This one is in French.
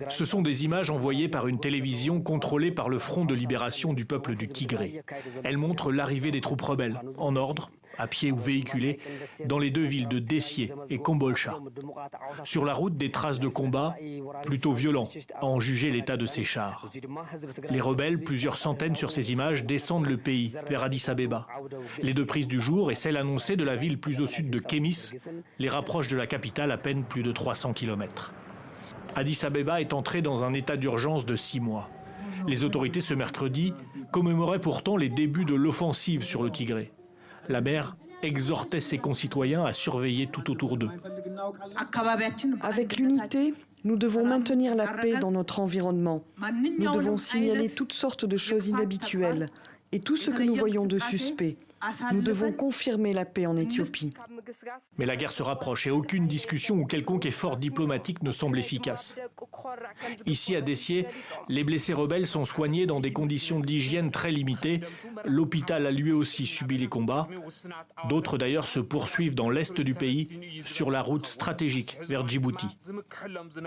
Ce sont des images envoyées par une télévision contrôlée par le Front de libération du peuple du Tigré. Elles montrent l'arrivée des troupes rebelles, en ordre, à pied ou véhiculées, dans les deux villes de Dessié et Kombolcha. Sur la route, des traces de combat, plutôt violents, à en juger l'état de ces chars. Les rebelles, plusieurs centaines sur ces images, descendent le pays, vers Addis Abeba. Les deux prises du jour et celle annoncée de la ville plus au sud de Kémis les rapprochent de la capitale à peine plus de 300 km. Addis Abeba est entré dans un état d'urgence de 6 mois. Les autorités ce mercredi commémoraient pourtant les débuts de l'offensive sur le Tigré. La mère exhortait ses concitoyens à surveiller tout autour d'eux. Avec l'unité, nous devons maintenir la paix dans notre environnement. Nous devons signaler toutes sortes de choses inhabituelles et tout ce que nous voyons de suspect. Nous devons confirmer la paix en Éthiopie. Mais la guerre se rapproche et aucune discussion ou quelconque effort diplomatique ne semble efficace. Ici à Dessié, les blessés rebelles sont soignés dans des conditions d'hygiène très limitées. L'hôpital a lui aussi subi les combats. D'autres d'ailleurs se poursuivent dans l'est du pays, sur la route stratégique vers Djibouti.